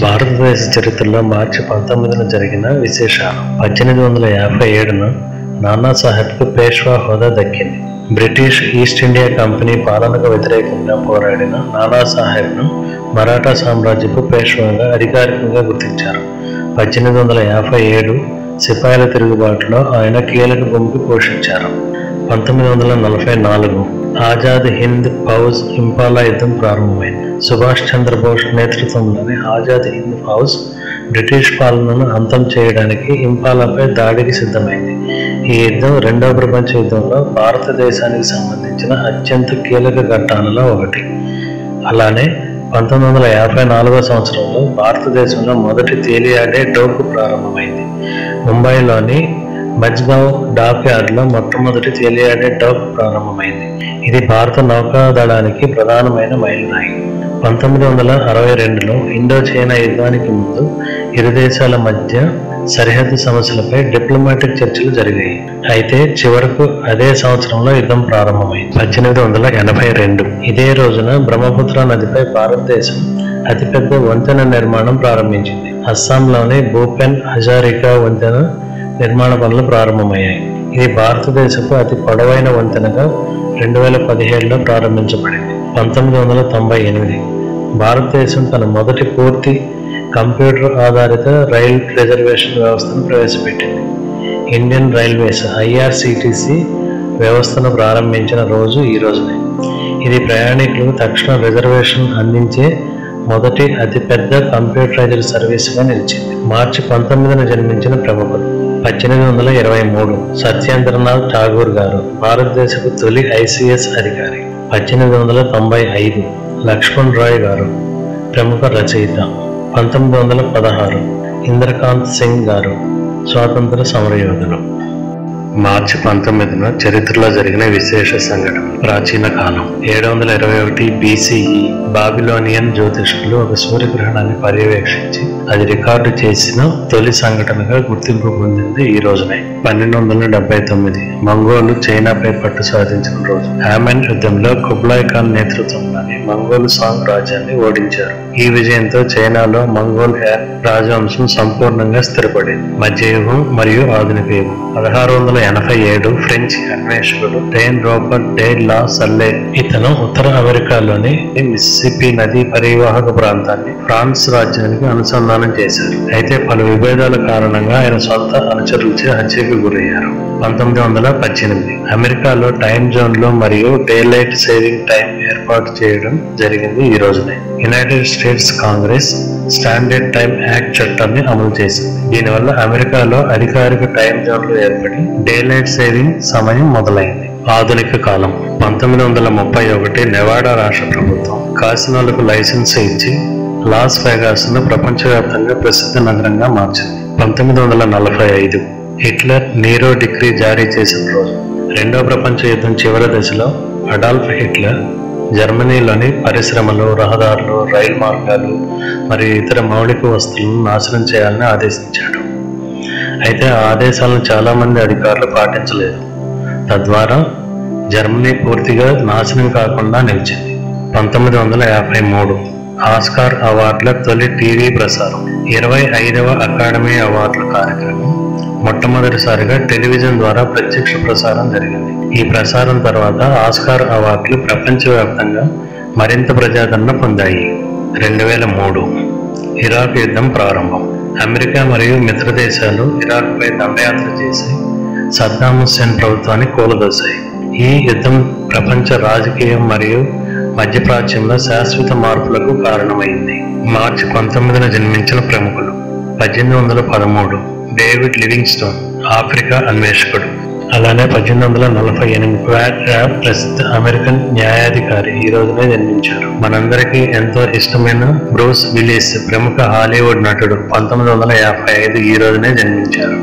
భారతదేశ చరిత్రలో మార్చి 19న జరిగిన విశేషాలు. 1857న నానాసాహెబ్కు పేష్వా హోదా దక్కింది. బ్రిటిష్ ఈస్ట్ ఇండియా కంపెనీ పాలనకు వ్యతిరేకంగా పోరాడిన నానాసాహెబ్ను మరాఠా సామ్రాజ్యపు పేష్వాగా అధికారికంగా గుర్తించారు. 1857 సిపాయిల తిరుగుబాటులో ఆయన కీలక భూమికి పోషించారు. 1944 ఆజాద్ హింద్ ఫౌజ్ ఇంపాలా యుద్ధం ప్రారంభమైంది. సుభాష్ చంద్రబోస్ నేతృత్వంలోని ఆజాద్ హింద్ ఫౌజ్ బ్రిటిష్ పాలనను అంతం చేయడానికి ఇంపాలాపై దాడికి సిద్ధమైంది. ఈ యుద్ధం రెండవ ప్రపంచ యుద్ధంలో భారతదేశానికి సంబంధించిన అత్యంత కీలక ఘట్టాలలో ఒకటి. అలానే 1954 సంవత్సరంలో భారతదేశంలో మొదటి తేలియాడే డోకు ప్రారంభమైంది. ముంబైలోని మజ్గావ్ డాక్ యార్డ్లో మొట్టమొదటి తేలియాడే డోక్ ప్రారంభమైంది. ఇది భారత నౌకాదళానికి ప్రధానమైన మైలురాయి. 1962లో ఇండో చైనా యుద్ధానికి ముందు ఇరు దేశాల మధ్య సరిహద్దు సమస్యలపై డిప్లొమాటిక్ చర్చలు జరిగాయి. అయితే చివరకు అదే సంవత్సరంలో యుద్ధం ప్రారంభమైంది. 1882 ఇదే రోజున బ్రహ్మపుత్ర నదిపై భారతదేశం అతిపెద్ద వంతెన నిర్మాణం ప్రారంభించింది. అస్సాంలోని భూపెన్ హజారికా వంతెన నిర్మాణ పనులు ప్రారంభమయ్యాయి. ఇది భారతదేశపు అతి పొడవైన వంతెనగా 2017లో ప్రారంభించబడింది. 1998 భారతదేశం తన మొదటి పూర్తి కంప్యూటర్ ఆధారిత రైల్ రిజర్వేషన్ వ్యవస్థను ప్రవేశపెట్టింది. ఇండియన్ రైల్వేస్ IRCTC వ్యవస్థను ప్రారంభించిన రోజు ఈ రోజునే. ఇది ప్రయాణికులకు తక్షణ రిజర్వేషన్ అందించే మొదటి అతిపెద్ద కంప్యూటరైజ్డ్ సర్వీసుగా నిలిచింది. మార్చి 19న జన్మించిన ప్రముఖులు. 1823 సత్యేంద్రనాథ్ ఠాగూర్ గారు భారతదేశపు తొలి ICS అధికారి. 1895 లక్ష్మణ్ రాయ్ గారు ప్రముఖ రచయిత. 1916 ఇంద్రకాంత్ సింగ్ గారు స్వాతంత్ర సమరయోధులు. మార్చి 19న చరిత్రలో జరిగిన విశేష సంఘటన. ప్రాచీన కాలం 721 BCE బాబిలోనియన్ జ్యోతిష్కులు ఒక సూర్యగ్రహణాన్ని పర్యవేక్షించి అది రికార్డు చేసిన తొలి సంఘటనగా గుర్తింపు పొందింది ఈ రోజునే. 1279 మంగోలు చైనాపై పట్టు సాధించిన రోజు. హామెన్ యుద్ధంలో కుబ్లాయ్ ఖాన్ నేతృత్వంలోని మంగోలు సాంగ్ రాజ్యాన్ని ఓడించారు. ఈ విజయంతో చైనాలో మంగోల్ రాజవంశం సంపూర్ణంగా స్థిరపడింది. మధ్యయుగం మరియు ఆధునిక యుగం. 1687 ఫ్రెంచ్ అన్వేషకుడు రేన్ రోబర్ట్ డే లా సల్లే ఇతను ఉత్తర అమెరికాలోని మిసిసిపి నదీ పరివాహక ప్రాంతాన్ని ఫ్రాన్స్ రాజ్యానికి అనుసంధానం చేశారు. అయితే పలు విభేదాల కారణంగా ఆయన సొంత అనుచరులచే హత్యకు గురయ్యారు. 1918 అమెరికాలో టైమ్ జోన్లు మరియు డే లైట్ సేవింగ్ టైం ఏర్పాటు చేయడం జరిగింది ఈ రోజునే. United states Congress standard time act చట్టాన్ని అమలు చేసింది. దీనివల్ల అమెరికాలో అధికారిక టైం జోన్లు ఏర్పడి డే లైట్ సేవింగ్ సమయం మొదలైంది. ఆధునిక కాలం 1931 నెవాడా రాష్ట్ర ప్రభుత్వం కాసినోలకు లైసెన్స్ ఇచ్చి లాస్ వేగాస్ ను ప్రపంచవ్యాప్తంగా ప్రసిద్ధ నగరంగా మార్చింది. 1945 హిట్లర్ నీరో డిక్రీ జారీ చేసిన రోజు. రెండవ ప్రపంచ యుద్ధం చివరి దశలో అడాల్ఫ్ హిట్లర్ జర్మనీలోని పరిశ్రమలు, రహదారులు, రైలు మార్గాలు మరియు ఇతర మౌలిక వస్తువులను నాశనం చేయాలని ఆదేశించాడు. అయితే ఆ ఆదేశాలను చాలా మంది అధికారులు పాటించలేదు. తద్వారా జర్మనీ పూర్తిగా నాశనం కాకుండా నిలిచింది. 1953 ఆస్కార్ అవార్డుల తొలి టీవీ ప్రసారం. 25వ అకాడమీ అవార్డుల కార్యక్రమం మొట్టమొదటిసారిగా టెలివిజన్ ద్వారా ప్రత్యక్ష ప్రసారం జరిగింది. ఈ ప్రసారం తర్వాత ఆస్కార్ అవార్డులు ప్రపంచవ్యాప్తంగా మరింత ప్రజాదరణ పొందాయి. 2003 ఇరాక్ యుద్ధం ప్రారంభం. అమెరికా మరియు మిత్ర దేశాలు ఇరాక్పై దండయాత్ర చేసి సద్దాం హుస్సేన్ ప్రభుత్వాన్ని కూలదోశాయి. ఈ యుద్ధం ప్రపంచ రాజకీయం మరియు మధ్యప్రాచ్యంలో శాశ్వత మార్పులకు కారణమైంది. మార్చి 19న జన్మించిన ప్రముఖులు. 1813 డేవిడ్ లివింగ్స్టోన్ ఆఫ్రికా అన్వేషకుడు. అలానే 1848 ప్రసిద్ధ అమెరికన్ న్యాయాధికారి ఈ రోజునే జన్మించారు. మనందరికీ ఎంతో ఇష్టమైన బ్రూస్ విల్లిస్ ప్రముఖ హాలీవుడ్ నటుడు 1955 ఈ రోజునే జన్మించారు.